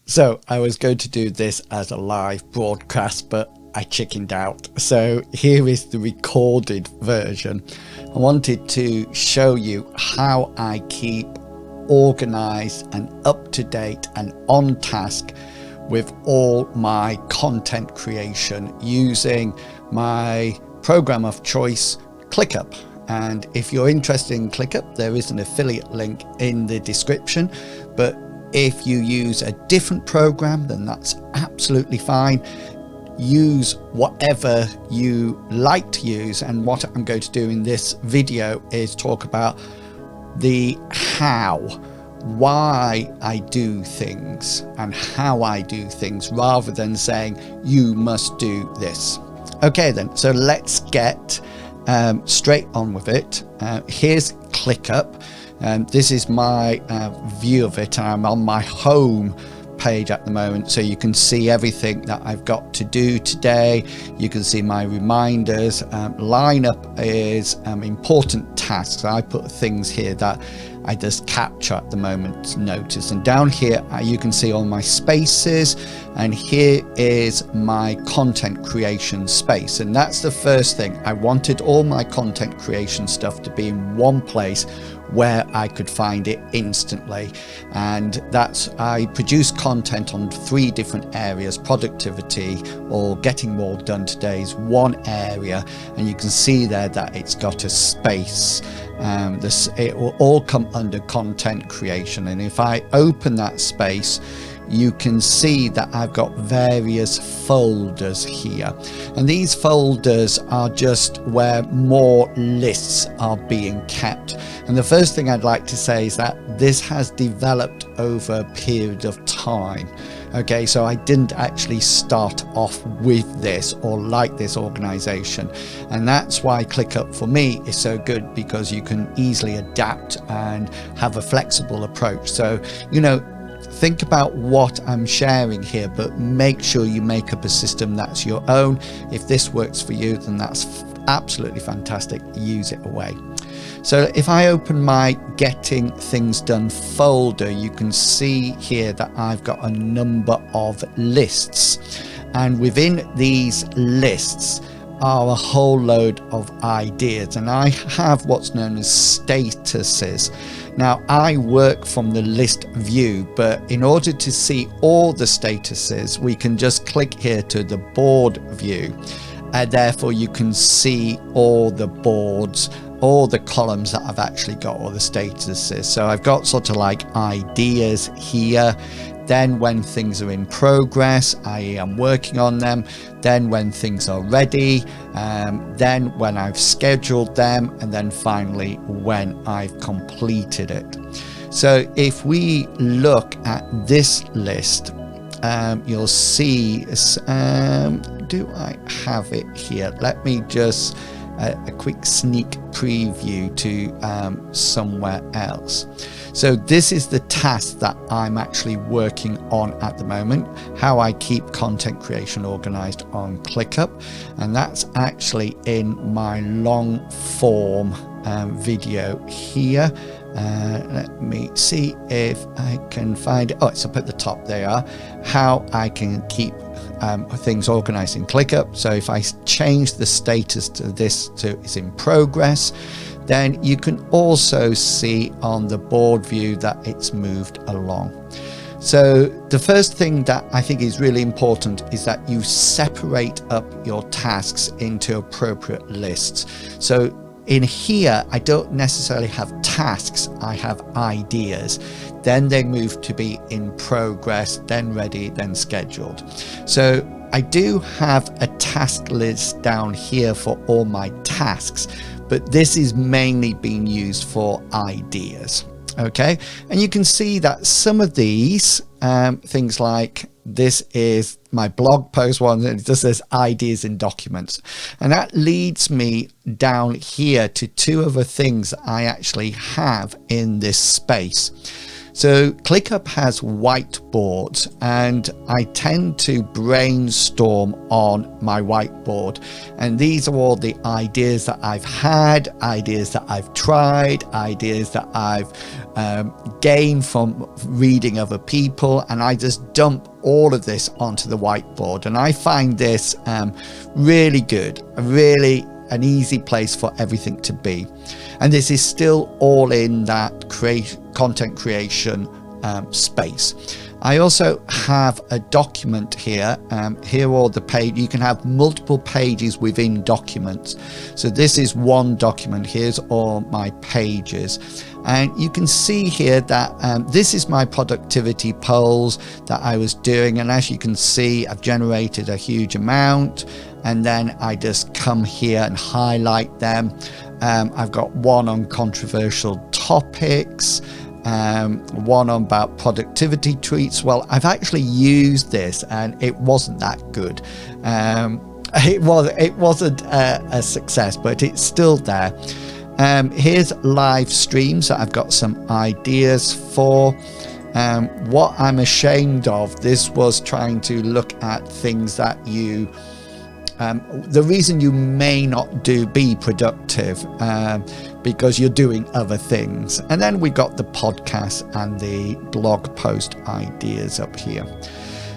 So I was going to do this as a live broadcast, but I chickened out. So here is the recorded version. I wanted to show you how I keep organized and up to date and on task with all my content creation using my program of choice, ClickUp. And if you're interested in ClickUp, there is an affiliate link in the description. But if you use a different program, then that's absolutely fine. Use whatever you like to use. And what I'm going to do in this video is talk about the how, why I do things and how I do things, rather than saying you must do this. Okay then, so let's get straight on with it. Here's ClickUp. This is my view of it. I'm on my home page at the moment, so you can see everything that I've got to do today. You can see my reminders. Lineup is important tasks. I put things here that I just capture at the moment's notice, and down here you can see all my spaces, and here is my content creation space. And that's the first thing. I wanted all my content creation stuff to be in one place where I could find it instantly. And that's, I produce content on 3 different areas. Productivity, or getting more done today, is one area, and you can see there that it's got a space. It will all come under content creation, and if I open that space, you can see that I've got various folders here, and these folders are just where more lists are being kept. And the first thing I'd like to say is that this has developed over a period of time. Okay, so I didn't actually start off with this or like this organization, and that's why ClickUp for me is so good, because you can easily adapt and have a flexible approach. So, you know, think about what I'm sharing here, but make sure you make up a system that's your own. If this works for you, then that's absolutely fantastic. Use it away. So if I open my Getting Things Done folder, you can see here that I've got a number of lists, and within these lists are a whole load of ideas, and I have what's known as statuses. Now I work from the list view, but in order to see all the statuses, we can just click here to the board view, and therefore you can see all the boards, all the columns that I've actually got, all the statuses. So I've got sort of like ideas here, then when things are in progress, i.e. I'm working on them, then when things are ready, then when I've scheduled them, and then finally when I've completed it. So if we look at this list, you'll see, do I have it here? Let me just a quick sneak preview to somewhere else. So this is the task that I'm actually working on at the moment, how I keep content creation organized on ClickUp, and that's actually in my long form video here. Let me see if I can find it. Oh, it's up at the top. They are how I can keep things organized in ClickUp. So if I change the status to this to is in progress, then you can also see on the board view that it's moved along. So the first thing that I think is really important is that you separate up your tasks into appropriate lists. So in here, I don't necessarily have tasks, I have ideas. Then they move to be in progress, then ready, then scheduled. So I do have a task list down here for all my tasks, but this is mainly being used for ideas. Okay, and you can see that some of these things, like this is my blog post one, and it just says ideas in documents, and that leads me down here to 2 other things that I actually have in this space. So ClickUp has whiteboards, and I tend to brainstorm on my whiteboard, and these are all the ideas that I've had, ideas that I've tried, ideas that I've gained from reading other people, and I just dump all of this onto the whiteboard. And I find this really good, really an easy place for everything to be. And this is still all in that content creation space. I also have a document here. Here are the page. You can have multiple pages within documents. So this is one document. Here's all my pages. And you can see here that this is my productivity polls that I was doing. And as you can see, I've generated a huge amount. And then I just come here and highlight them. I've got one on controversial topics, one on about productivity tweets. Well, I've actually used this and it wasn't that good. It wasn't a success, but it's still there. Here's live streams that I've got some ideas for. What I'm ashamed of, this was trying to look at things that you the reason you may not be productive because you're doing other things. And then we got the podcast and the blog post ideas up here.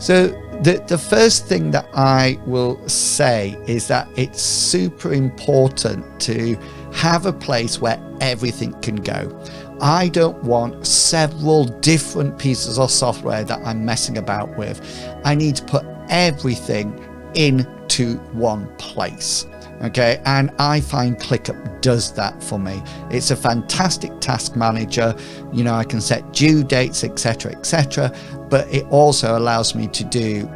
So the first thing that I will say is that it's super important to have a place where everything can go. I don't want several different pieces of software that I'm messing about with. I need to put everything into one place. Okay, and I find ClickUp does that for me. It's a fantastic task manager. You know, I can set due dates, etc., etc., but it also allows me to do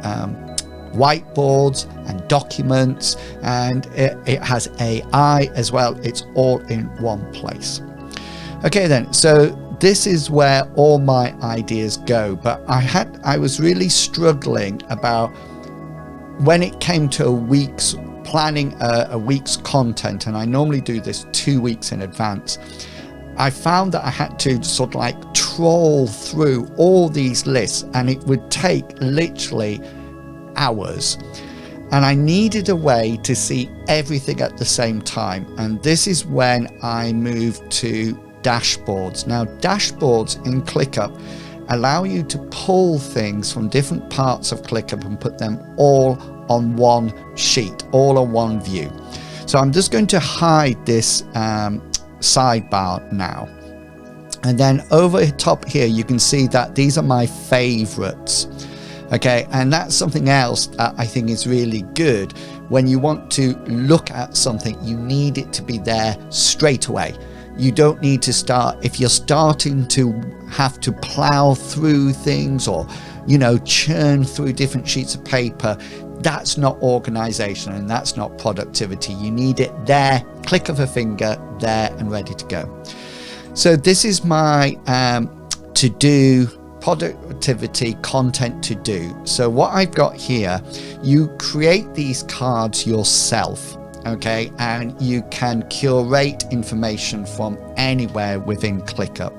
whiteboards and documents, and it has AI as well. It's all in one place. Okay, then, so this is where all my ideas go, but I was really struggling about when it came to planning a week's content, and I normally do this 2 weeks in advance. I found that I had to sort of like troll through all these lists, and it would take literally hours. And I needed a way to see everything at the same time. And this is when I moved to dashboards. Now, dashboards in ClickUp allow you to pull things from different parts of ClickUp and put them all on one sheet, all on one view. So I'm just going to hide this sidebar now. And then over the top here, you can see that these are my favorites. Okay, and that's something else that I think is really good. When you want to look at something, you need it to be there straight away. You don't need to start, if you're starting to have to plow through things or, you know, churn through different sheets of paper, that's not organization and that's not productivity. You need it there, click of a finger, there and ready to go. So this is my to-do productivity content to do. So what I've got here, you create these cards yourself. Okay, and you can curate information from anywhere within ClickUp.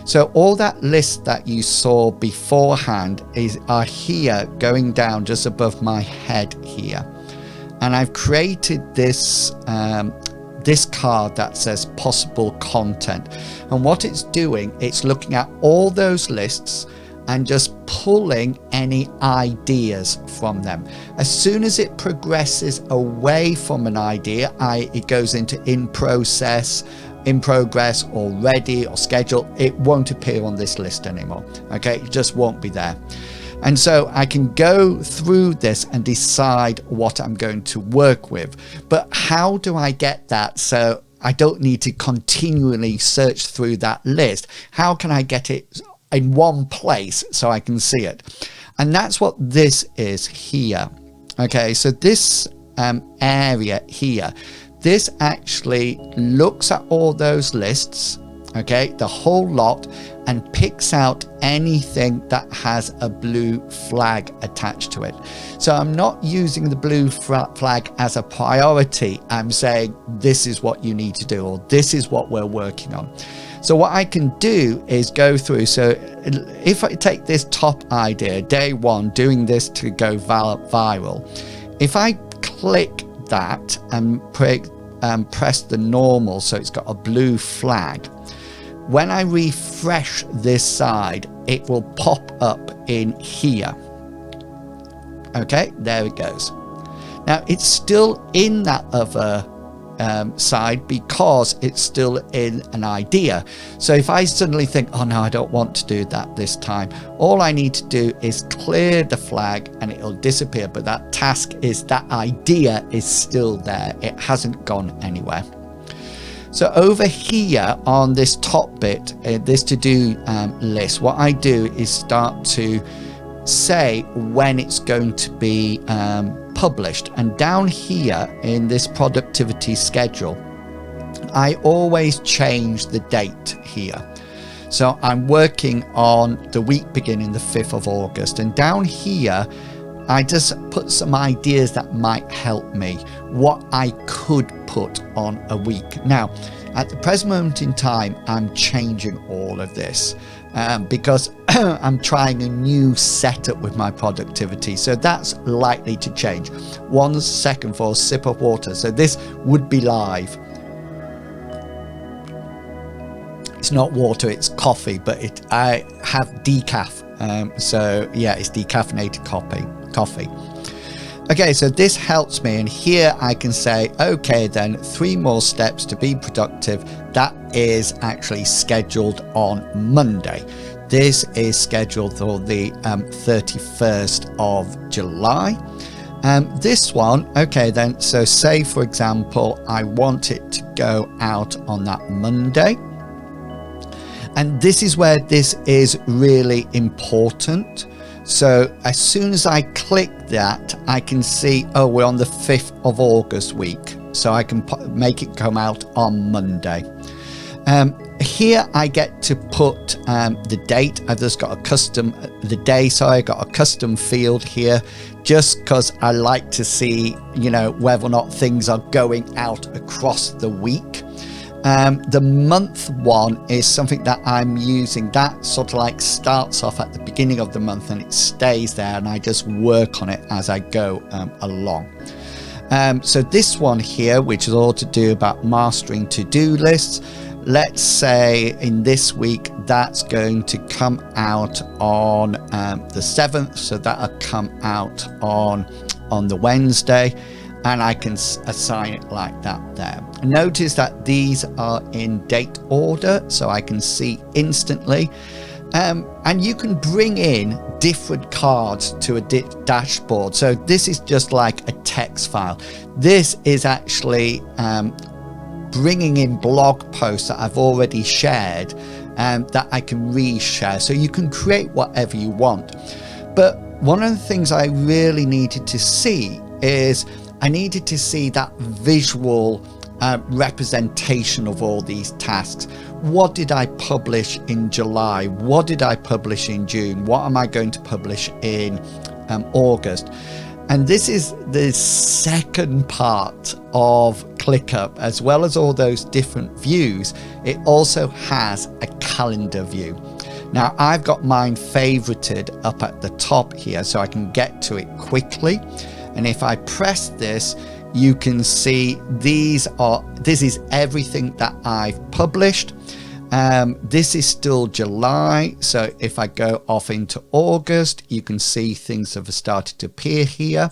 So all that list that you saw beforehand are here going down just above my head here. And I've created this this card that says possible content. And what it's doing, it's looking at all those lists and just pulling any ideas from them. As soon as it progresses away from an idea, it goes into in process, in progress, or ready, or scheduled, it won't appear on this list anymore. Okay, it just won't be there. And so I can go through this and decide what I'm going to work with. But how do I get that so I don't need to continually search through that list? How can I get it in one place so I can see it? And that's what this is here. Okay, so this area here, this actually looks at all those lists, okay, the whole lot, and picks out anything that has a blue flag attached to it. So I'm not using the blue flag as a priority. I'm saying this is what you need to do, or this is what we're working on. So what I can do is go through. So if I take this top idea, day 1, doing this to go viral, if I click that and press the normal, so it's got a blue flag, when I refresh this side, it will pop up in here. Okay, there it goes. Now it's still in that other side because it's still in an idea. So if I suddenly think, oh no, I don't want to do that this time, all I need to do is clear the flag and it'll disappear. But that task is, that idea is still there. It hasn't gone anywhere. So over here on this top bit, this to-do list, what I do is start to say when it's going to be published. And down here in this productivity schedule, I always change the date here. So I'm working on the week beginning the 5th of August, and down here I just put some ideas that might help me, what I could put on a week. Now at the present moment in time, I'm changing all of this because I'm trying a new setup with my productivity, so that's likely to change. 1 second for a sip of water. So this would be live. It's not water, it's coffee, but I have decaf, so yeah, it's decaffeinated coffee. Okay, so this helps me, and here I can say, okay, then 3 more steps to be productive. That is actually scheduled on Monday. This is scheduled for the 31st of July. This one, okay, then, so say for example, I want it to go out on that Monday. And this is where this is really important. So as soon as I click that, I can see, oh, we're on the 5th of August week. So I can make it come out on Monday. Here I get to put the date. I've just got a custom, I got a custom field here, just because I like to see, you know, whether or not things are going out across the week. The month one is something that I'm using that sort of like starts off at the beginning of the month and it stays there, and I just work on it as I go along. So this one here, which is all to do about mastering to-do lists, let's say in this week that's going to come out on the 7th, so that'll come out on the Wednesday, and I can assign it like that there. Notice that these are in date order, so I can see instantly. And you can bring in different cards to a dashboard. So this is just like a text file. This is actually bringing in blog posts that I've already shared that I can reshare. So you can create whatever you want. But one of the things I really needed to see is I needed to see that visual representation of all these tasks. What did I publish in July? What did I publish in June? What am I going to publish in August? And this is the second part of ClickUp. As well as all those different views, it also has a calendar view. Now I've got mine favorited up at the top here so I can get to it quickly. And if I press this, you can see this is everything that I've published. This is still July, so if I go off into August, you can see things have started to appear here.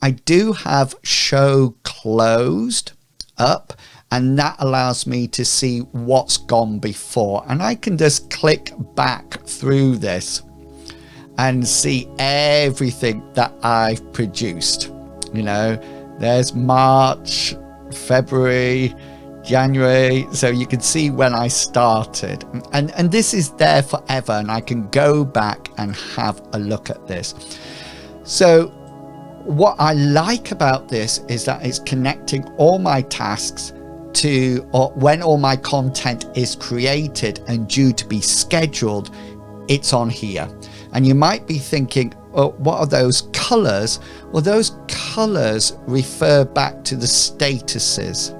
I do have show closed up, and that allows me to see what's gone before, and I can just click back through this and see everything that I've produced. You know, there's March, February, January, so you can see when I started, and this is there forever, and I can go back and have a look at this. So what I like about this is that it's connecting all my tasks to when all my content is created and due to be scheduled, it's on here. And you might be thinking, oh, what are those colors? Well, those colors refer back to the statuses.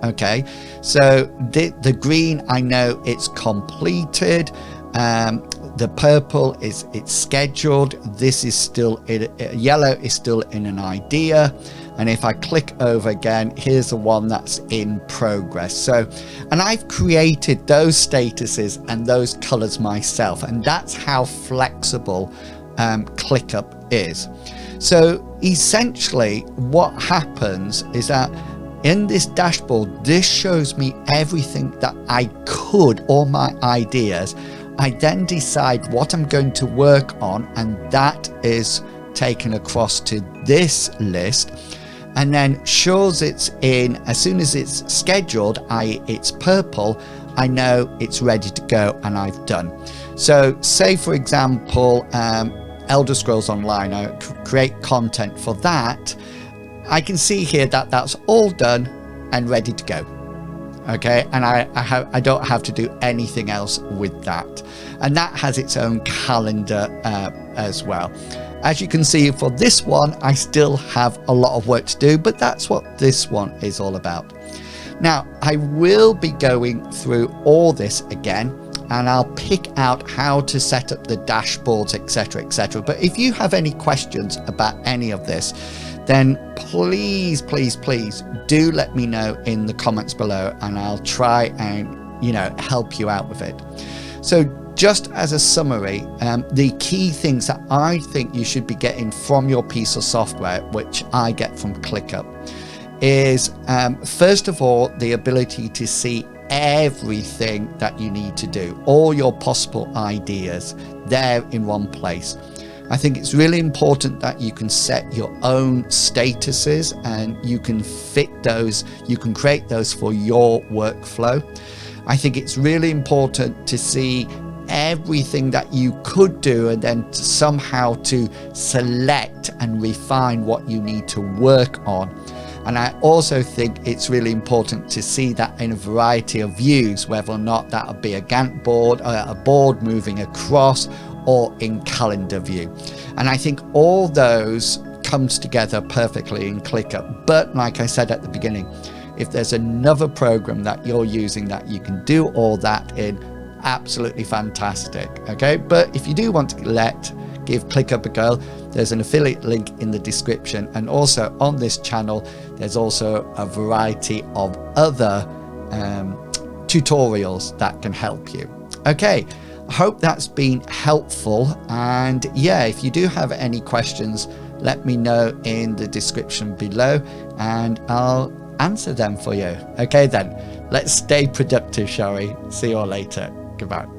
Okay, So the green, I know it's completed. The purple is it's scheduled. This is still yellow is still in an idea. And if I click over again, here's the one that's in progress. So, and I've created those statuses and those colors myself, and that's how flexible ClickUp is. So essentially what happens is that in this dashboard, this shows me everything that I could, all my ideas. I then decide what I'm going to work on, and that is taken across to this list, and then shows it's in, as soon as it's scheduled, it's purple, I know it's ready to go and I've done. So say for example, Elder Scrolls Online, I create content for that. I can see here that that's all done and ready to go. Okay, and I don't have to do anything else with that, and that has its own calendar as well. As you can see, for this one I still have a lot of work to do, but that's what this one is all about. Now I will be going through all this again, and I'll pick out how to set up the dashboards, etc, etc. But if you have any questions about any of this, then please do let me know in the comments below, and I'll try and, you know, help you out with it. So just as a summary, the key things that I think you should be getting from your piece of software, which I get from ClickUp, is first of all, the ability to see everything that you need to do, all your possible ideas there in one place. I think it's really important that you can set your own statuses, and you can fit those, you can create those for your workflow. I think it's really important to see everything that you could do, and then somehow to select and refine what you need to work on. And I also think it's really important to see that in a variety of views, whether or not that would be a Gantt board, or a board moving across, or in calendar view. And I think all those comes together perfectly in ClickUp. But like I said at the beginning, if there's another program that you're using that you can do all that in, absolutely fantastic. Okay, but if you do want to give ClickUp a go, there's an affiliate link in the description, and also on this channel there's also a variety of other tutorials that can help you. Okay, I hope that's been helpful, and yeah, if you do have any questions, let me know in the description below and I'll answer them for you. Okay then, let's stay productive, shall we? See you all later. Goodbye.